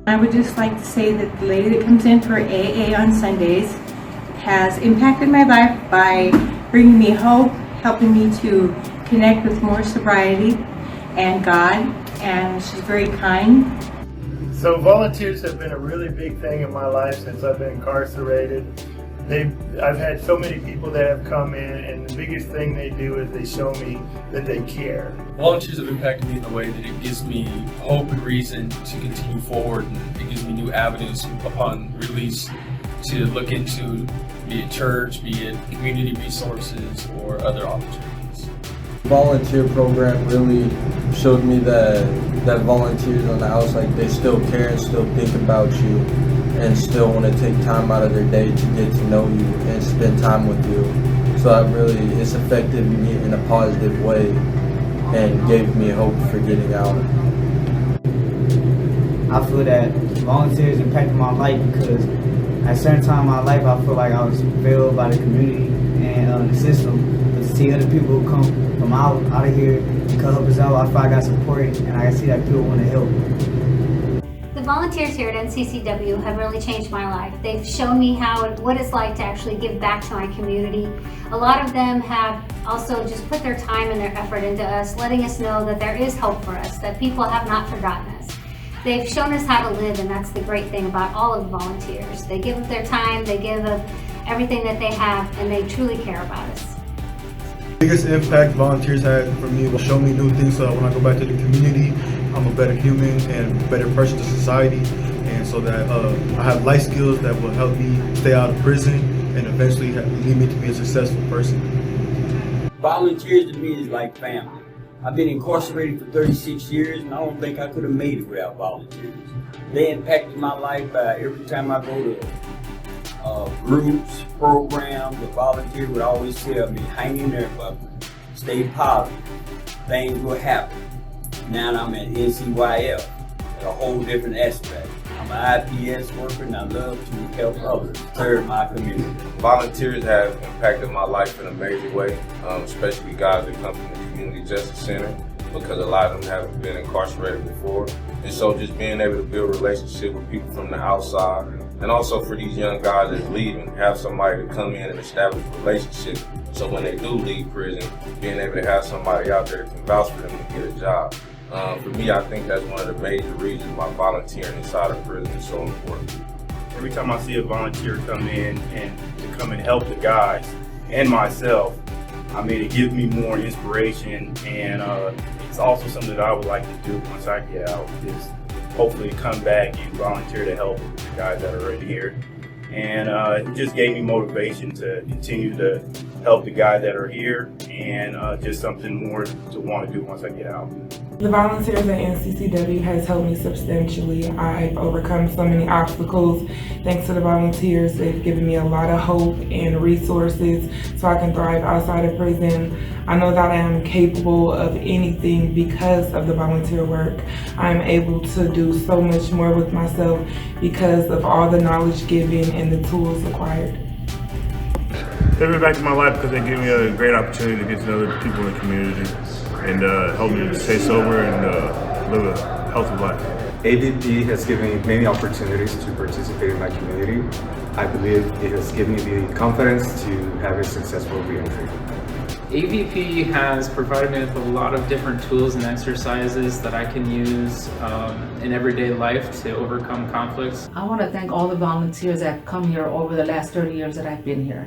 I would just like to say that the lady that comes in for AA on Sundays has impacted my life by bringing me hope, helping me to connect with more sobriety and God, and she's very kind. So volunteers have been a really big thing in my life since I've been incarcerated. I've had so many people that have come in, and the biggest thing they do is they show me that they care. Volunteers have impacted me in a way that it gives me hope and reason to continue forward, and it gives me new avenues upon release to look into, be it church, be it community resources, or other opportunities. The volunteer program really showed me that volunteers on the outside, they still care and still think about you and still want to take time out of their day to get to know you and spend time with you. So that really, it's affected me in a positive way and gave me hope for getting out. I feel that volunteers impacted my life because at a certain time in my life I feel like I was failed by the community and the system. But to see other people who come from out of here and come help us out, I feel I got support and I see that people want to help. The volunteers here at NCCW have really changed my life. They've shown me what it's like to actually give back to my community. A lot of them have also just put their time and their effort into us, letting us know that there is hope for us, that people have not forgotten us. They've shown us how to live, and that's the great thing about all of the volunteers. They give of their time, they give of everything that they have, and they truly care about us. The biggest impact volunteers had for me was show me new things so that when I go back to the community, I'm a better human and a better person to society, and so that I have life skills that will help me stay out of prison and eventually lead me to be a successful person. Volunteers to me is like family. I've been incarcerated for 36 years and I don't think I could have made it without volunteers. They impacted my life every time I go to groups, programs. The volunteer would always tell me, hang in there, but stay positive. Things will happen. Now I'm at NCYF at a whole different aspect. I'm an IPS worker and I love to help others, serve my community. Volunteers have impacted my life in a major way, especially guys that come from the Community Justice Center, because a lot of them haven't been incarcerated before. And so just being able to build a relationship with people from the outside, and also for these young guys that's leaving, have somebody to come in and establish a relationship. So when they do leave prison, being able to have somebody out there that can vouch for them to get a job. For me, I think that's one of the major reasons why volunteering inside of prison is so important. Every time I see a volunteer come in and to come and help the guys and myself, I mean, it gives me more inspiration, and it's also something that I would like to do once I get out, is hopefully come back and volunteer to help the guys that are in here. And it just gave me motivation to continue to help the guys that are here, and just something more to want to do once I get out. The volunteers at NCCW has helped me substantially. I've overcome so many obstacles thanks to the volunteers. They've given me a lot of hope and resources so I can thrive outside of prison. I know that I am capable of anything because of the volunteer work. I'm able to do so much more with myself because of all the knowledge given and the tools acquired. They've been back in my life because they give me a great opportunity to get to know other people in the community and help me to stay sober and live a healthy life. AVP has given me many opportunities to participate in my community. I believe it has given me the confidence to have a successful reentry. AVP has provided me with a lot of different tools and exercises that I can use in everyday life to overcome conflicts. I want to thank all the volunteers that have come here over the last 30 years that I've been here.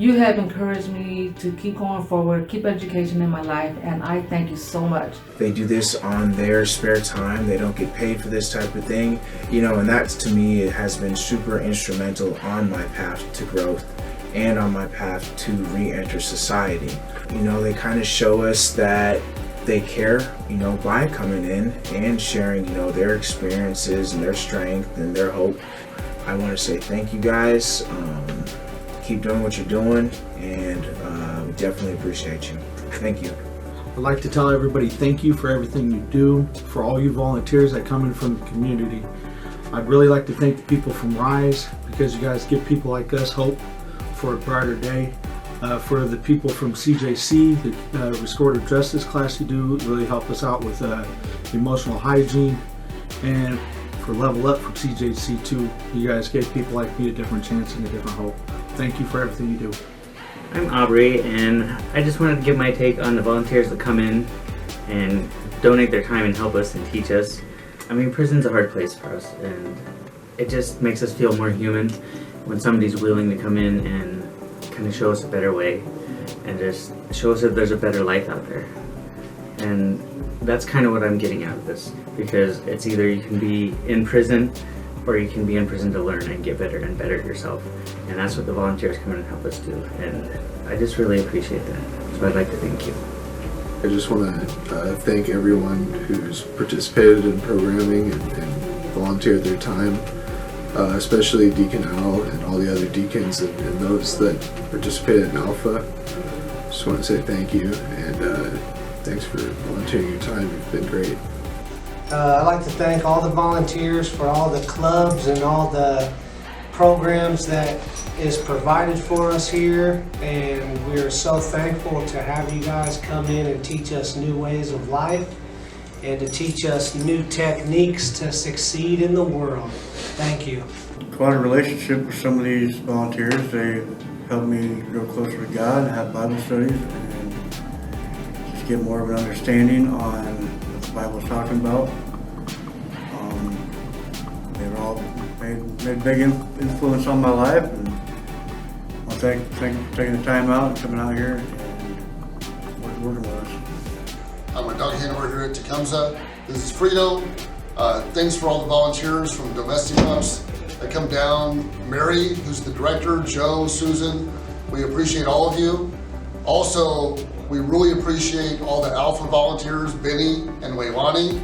You have encouraged me to keep going forward, keep education in my life, and I thank you so much. They do this on their spare time. They don't get paid for this type of thing, and that to me, it has been super instrumental on my path to growth and on my path to re-enter society. They kind of show us that they care, by coming in and sharing, their experiences and their strength and their hope. I want to say thank you guys. Keep doing what you're doing, and we definitely appreciate you. Thank you. I'd like to tell everybody thank you for everything you do, for all you volunteers that come in from the community. I'd really like to thank the people from RISE, because you guys give people like us hope for a brighter day. For the people from CJC, the restorative justice class you do really help us out with emotional hygiene. And for Level Up from CJC2. You guys gave people like me a different chance and a different hope. Thank you for everything you do. I'm Aubrey, and I just wanted to give my take on the volunteers that come in and donate their time and help us and teach us. I mean, prison's a hard place for us, and it just makes us feel more human when somebody's willing to come in and kind of show us a better way and just show us that there's a better life out there. And that's kind of what I'm getting out of this, because it's either you can be in prison or you can be in prison to learn and get better and better yourself. And that's what the volunteers come in and help us do. And I just really appreciate that. So I'd like to thank you. I just want to thank everyone who's participated in programming and volunteered their time, especially Deacon Al and all the other deacons and those that participated in Alpha. Just want to say thank you, and thanks for volunteering your time. You've been great. I'd like to thank all the volunteers for all the clubs and all the programs that is provided for us here, and we're so thankful to have you guys come in and teach us new ways of life and to teach us new techniques to succeed in the world. Thank you. Quite a relationship with some of these volunteers. They help me grow closer to God, have Bible studies, and just get more of an understanding on what the Bible is talking about. They've all made big influence on my life, and I'll thank you for taking the time out and coming out here and working with us. I'm a dog handler here at Tecumseh. This is Frito. Thanks for all the volunteers from Domestic Pups that come down. Mary, who's the director, Joe, Susan, we appreciate all of you. Also, we really appreciate all the Alpha volunteers, Benny and Leilani.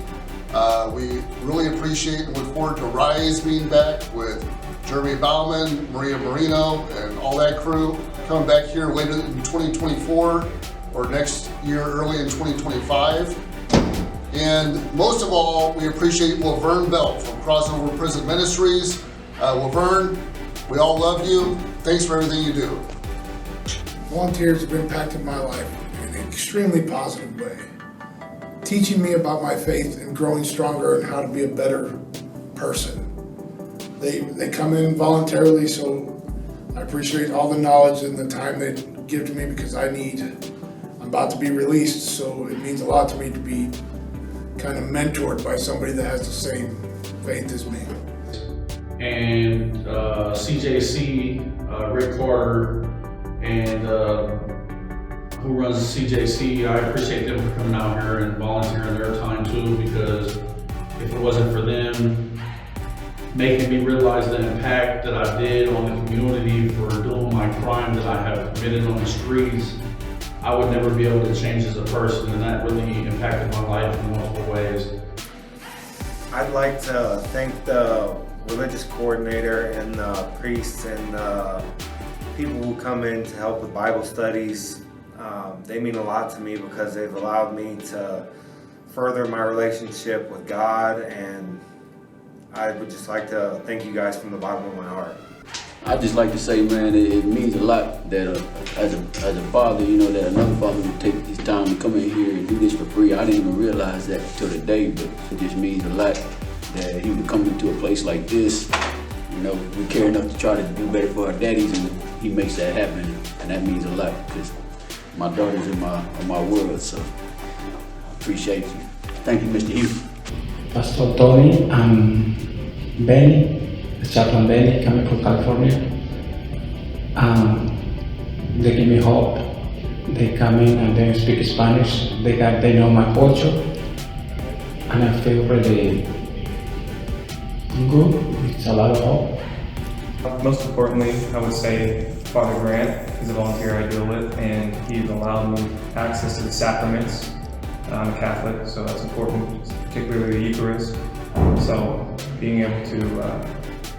We really appreciate and look forward to Rise being back with Jeremy Bauman, Maria Marino, and all that crew coming back here later in 2024 or next year early in 2025. And most of all, we appreciate Laverne Belt from Crossover Prison Ministries. Laverne, we all love you. Thanks for everything you do. Volunteers have impacted my life in an extremely positive way, teaching me about my faith and growing stronger and how to be a better person. They come in voluntarily, so I appreciate all the knowledge and the time they give to me because I'm about to be released, so it means a lot to me to be kind of mentored by somebody that has the same faith as me. And CJC, Rick Carter, and who runs CJC, I appreciate them for coming out here and volunteering their time too, because if it wasn't for them making me realize the impact that I did on the community for doing my crime that I have committed on the streets, I would never be able to change as a person, and that really impacted my life in multiple ways. I'd like to thank the religious coordinator and the priests and the people who come in to help with Bible studies. They mean a lot to me because they've allowed me to further my relationship with God, and I would just like to thank you guys from the bottom of my heart. I'd just like to say, man, it means a lot that as a father, you know, that another father would take his time to come in here and do this for free. I didn't even realize that till today, but it just means a lot that he would come into a place like this. You know, we care enough to try to do better for our daddies, and he makes that happen, and that means a lot because my daughter's in my world, so I appreciate you. Thank you, Mr. Hughes. Pastor Tony and Benny, Chaplain Benny, coming from California. They give me hope. They come in and they speak Spanish. They know my culture, and I feel really good. It's a lot of hope. Most importantly, I would say Father Grant is a volunteer I deal with, and he's allowed me access to the sacraments. I'm a Catholic, so that's important, particularly the Eucharist. So being able to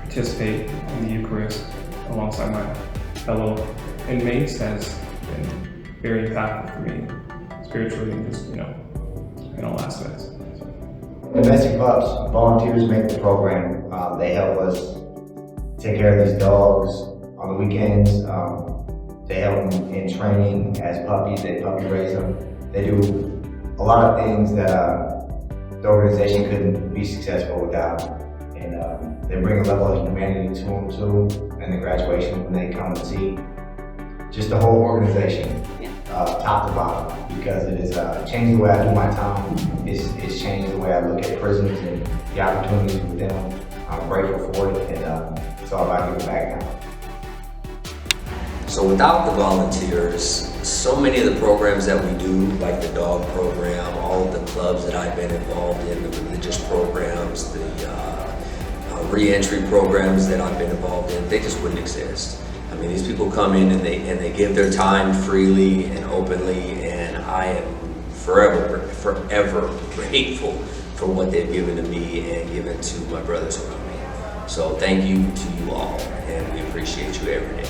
participate in the Eucharist alongside my fellow inmates has been very impactful for me, spiritually and just, you know, in all aspects. Domestic Pups volunteers make the program. They help us take care of these dogs on the weekends. They help them in training as puppies. They puppy raise them. They do a lot of things that the organization couldn't be successful without And they bring a level of humanity to them too, and the graduation when they come and see just the whole organization, top to bottom, because it is changing the way I do my time. It's changing the way I look at prisons and the opportunities with them. I'm grateful for it, and it's all about giving back now. So without the volunteers, so many of the programs that we do, like the dog program, all of the clubs that I've been involved in, the religious programs, the re-entry programs that I've been involved in, they just wouldn't exist. I mean, these people come in and they give their time freely and openly, and I am forever grateful for what they've given to me and given to my brothers around me. So thank you to you all, and we appreciate you every day.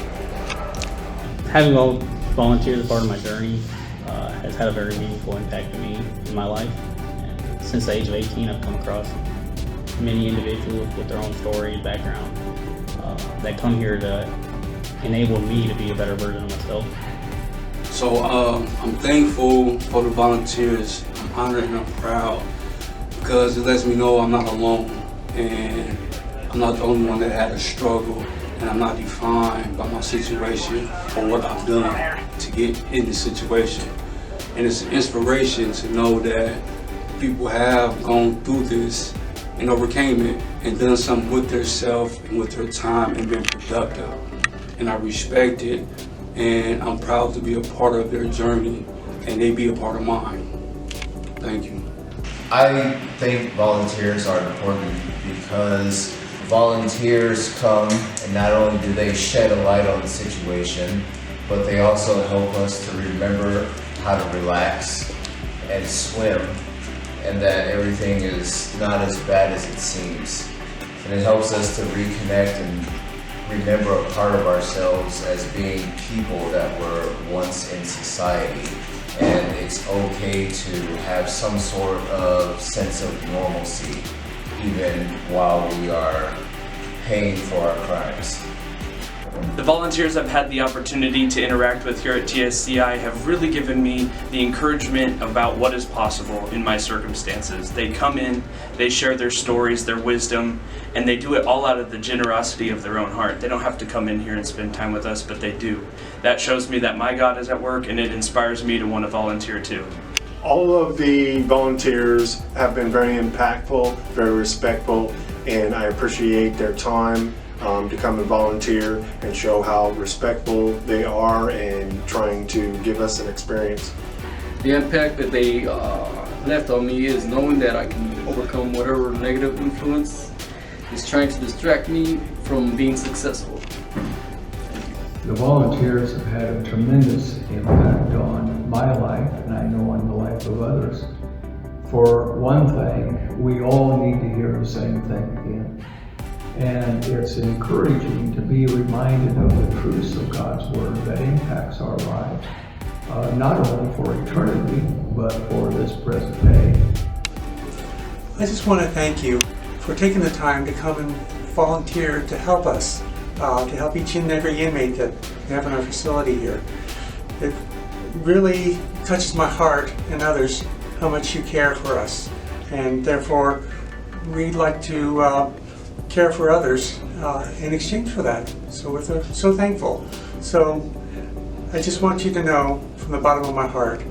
Having all volunteers as part of my journey has had a very meaningful impact on me in my life. And since the age of 18, I've come across many individuals with their own story and background that come here to enable me to be a better version of myself. So I'm thankful for the volunteers. I'm honored and I'm proud because it lets me know I'm not alone and I'm not the only one that had a struggle, and I'm not defined by my situation or what I've done to get in this situation. And it's an inspiration to know that people have gone through this and overcame it and done something with their self and with their time and been productive. And I respect it, and I'm proud to be a part of their journey and they be a part of mine. Thank you. I think volunteers are important because volunteers come and not only do they shed a light on the situation, but they also help us to remember how to relax and swim, and that everything is not as bad as it seems. And it helps us to reconnect and remember a part of ourselves as being people that were once in society. And it's okay to have some sort of sense of normalcy even while we are paying for our crimes. The volunteers I've had the opportunity to interact with here at TSCI have really given me the encouragement about what is possible in my circumstances. They come in, they share their stories, their wisdom, and they do it all out of the generosity of their own heart. They don't have to come in here and spend time with us, but they do. That shows me that my God is at work, and it inspires me to want to volunteer too. All of the volunteers have been very impactful, very respectful, and I appreciate their time to come and volunteer and show how respectful they are and trying to give us an experience. The impact that they left on me is knowing that I can overcome whatever negative influence is trying to distract me from being successful. The volunteers have had a tremendous impact on my life, and I know on the life of others. For one thing, we all need to hear the same thing again. And it's encouraging to be reminded of the truths of God's Word that impacts our lives, not only for eternity, but for this present day. I just want to thank you for taking the time to come and volunteer to help us, to help each and every inmate that we have in our facility here. It really touches my heart and others how much you care for us, and therefore we'd like to care for others in exchange for that. So we're so thankful. So I just want you to know from the bottom of my heart,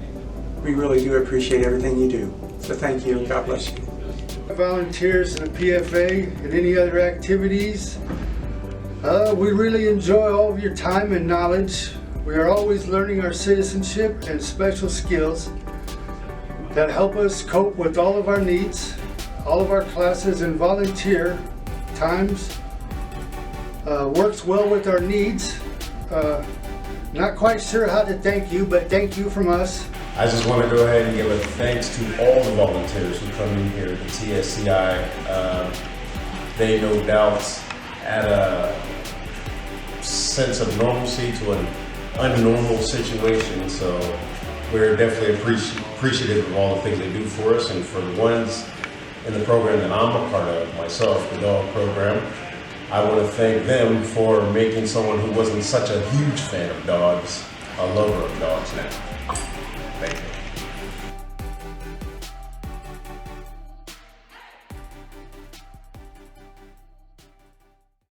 we really do appreciate everything you do. So thank you and God bless you. Volunteers in the PFA and any other activities. We really enjoy all of your time and knowledge. We are always learning our citizenship and special skills that help us cope with all of our needs, all of our classes, and volunteer times works well with our needs. Not quite sure how to thank you, but thank you from us. I just want to go ahead and give a thanks to all the volunteers who come in here to TSCI. They no doubt add a sense of normalcy to an unnormal situation, so we're definitely appreciative of all the things they do for us, and for the ones in the program that I'm a part of myself, the dog program. I want to thank them for making someone who wasn't such a huge fan of dogs a lover of dogs now.